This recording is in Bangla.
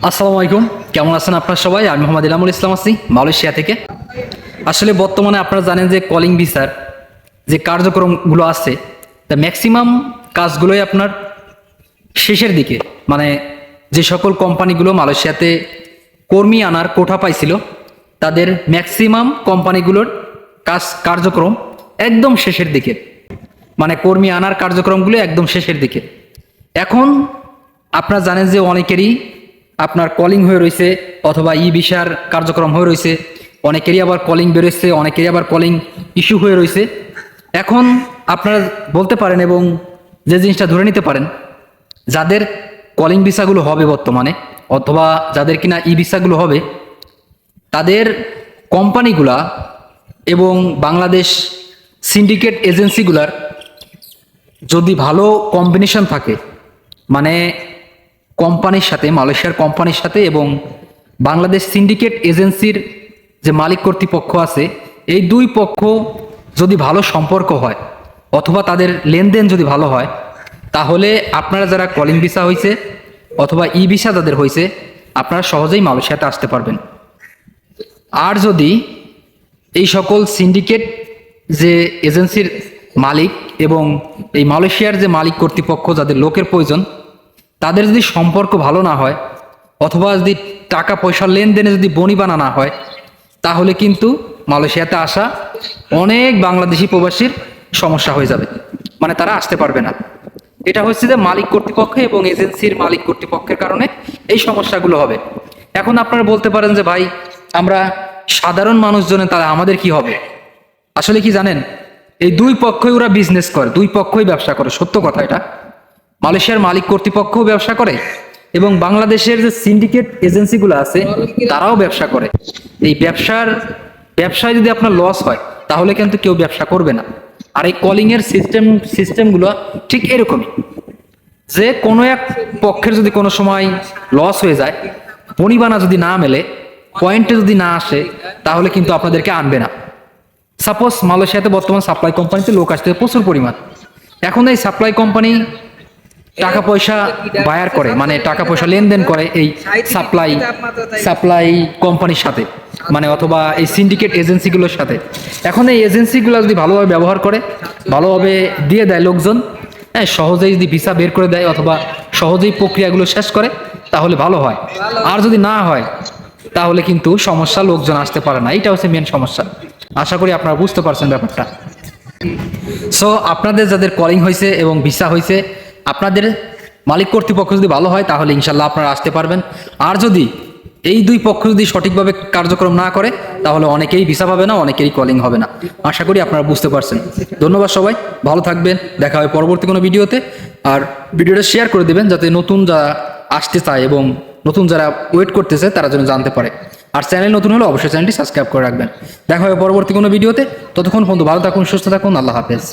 আসসালামু আলাইকুম, কেমন আছেন আপনারা সবাই? আমি মোহাম্মদ ইলামুল ইসলাম আছি মালয়েশিয়া থেকে। আসলে বর্তমানে আপনারা জানেন যে কলিং ভিসার যে কার্যক্রমগুলো আছে, তা ম্যাক্সিমাম কাজগুলোই আপনার শেষের দিকে, মানে যে সকল কোম্পানিগুলো মালয়েশিয়াতে কর্মী আনার কোঠা পাইছিল তাদের ম্যাক্সিমাম কোম্পানিগুলোর কার্যক্রম একদম শেষের দিকে, মানে কর্মী আনার কার্যক্রমগুলো একদম শেষের দিকে। এখন আপনারা জানেন যে অনেকেরই আপনার কলিং হয়ে রয়েছে অথবা ই ভিসার কার্যক্রম হয়ে রয়েছে, অনেকেরই আবার কলিং বেরোচ্ছে, অনেকেরই আবার কলিং ইস্যু হয়ে রয়েছে। এখন আপনারা বলতে পারেন এবং যে জিনিসটা ধরে নিতে পারেন, যাদের কলিং ভিসাগুলো হবে বর্তমানে অথবা যাদের কিনা ই ভিসাগুলো হবে, তাদের কোম্পানিগুলা এবং বাংলাদেশ সিন্ডিকেট এজেন্সিগুলার যদি ভালো কম্বিনেশন থাকে, মানে কোম্পানির সাথে, মালয়েশিয়ার কোম্পানির সাথে এবং বাংলাদেশ সিন্ডিকেট এজেন্সির যে মালিক কর্তৃপক্ষ আছে, এই দুই পক্ষ যদি ভালো সম্পর্ক হয় অথবা তাদের লেনদেন যদি ভালো হয়, তাহলে আপনারা যারা কলিং ভিসা হয়েছে অথবা ই ভিসা যাদের হয়েছে, আপনারা সহজেই মালয়েশিয়াতে আসতে পারবেন। আর যদি এই সকল সিন্ডিকেট যে এজেন্সির মালিক এবং এই মালয়েশিয়ার যে মালিক কর্তৃপক্ষ, যাদের লোকের প্রয়োজন, তাদের যদি সম্পর্ক ভালো না হয় অথবা যদি টাকা পয়সার লেনদেনে যদি বনিবানা না হয়, তাহলে কিন্তু মালয়েশিয়াতে আসা অনেক বাংলাদেশি প্রবাসীর সমস্যা হয়ে যাবে, মানে তারা আসতে পারবে না। এটা হচ্ছে যে মালিক কর্তৃপক্ষ এবং এজেন্সির মালিক কর্তৃপক্ষের কারণে এই সমস্যাগুলো হবে। এখন আপনারা বলতে পারেন যে ভাই, আমরা সাধারণ মানুষজনের তারা আমাদের কি হবে? আসলে কি জানেন, এই দুই পক্ষই ওরা বিজনেস করে, দুই পক্ষই ব্যবসা করে, সত্য কথা এটা। মালয়েশিয়ার মালিক কর্তৃপক্ষও ব্যবসা করে এবং বাংলাদেশের যে সিন্ডিকেট এজেন্সিগুলো আছে তারাও ব্যবসা করে। এই ব্যবসায় যদি আপনার লস হয়, তাহলে কিন্তু কেউ ব্যবসা করবে না। আর এই কলিং এর সিস্টেমগুলো ঠিক এরকমই, যে কোনো এক পক্ষের যদি কোনো সময় লস হয়ে যায়, বনিবানা যদি না মেলে, পয়েন্টে যদি না আসে, তাহলে কিন্তু আপনাদেরকে আনবে না। সাপোজ মালয়েশিয়াতে বর্তমান সাপ্লাই কোম্পানিতে লোক আসতে প্রচুর পরিমাণ। এখন এই সাপ্লাই কোম্পানি টাকা পয়সা বায়ার করে, মানে টাকা পয়সা লেনদেন করে এই সাপ্লাই কোম্পানির সাথে, মানে অথবা এই সিন্ডিকেট এজেন্সিগুলোর সাথে। এখন এই এজেন্সিগুলো যদি ভালোভাবে ব্যবহার করে, ভালোভাবে দিয়ে দেয় লোকজন, হ্যাঁ, সহজেই যদি ভিসা বের করে দেয় অথবা সহজেই প্রক্রিয়াগুলো শেষ করে, তাহলে ভালো হয়। আর যদি না হয়, তাহলে কিন্তু সমস্যা, লোকজন আসতে পারে না। এইটা হচ্ছে মেন সমস্যা। আশা করি আপনারা বুঝতে পারছেন ব্যাপারটা। সো আপনাদের যাদের কলিং হয়েছে এবং ভিসা হয়েছে, আপনাদের মালিক কর্তৃপক্ষ যদি ভালো হয়, তাহলে ইনশাল্লাহ আপনারা আসতে পারবেন। আর যদি এই দুই পক্ষ যদি সঠিকভাবে কার্যক্রম না করে, তাহলে অনেকেই ভিসা পাবে না, অনেকেরই কলিং হবে না। আশা করি আপনারা বুঝতে পারছেন। ধন্যবাদ সবাই, ভালো থাকবেন, দেখা হবে পরবর্তী কোনো ভিডিওতে। আর ভিডিওটা শেয়ার করে দেবেন, যাতে নতুন যারা আসতে চায় এবং নতুন যারা ওয়েট করতেছে তারা যেন জানতে পারে। আর চ্যানেল নতুন হলে অবশ্যই চ্যানেলটি সাবস্ক্রাইব করে রাখবেন। দেখা হবে পরবর্তী কোনো ভিডিওতে। ততক্ষণ পর্যন্ত ভালো থাকুন, সুস্থ থাকুন, আল্লাহ হাফেজ।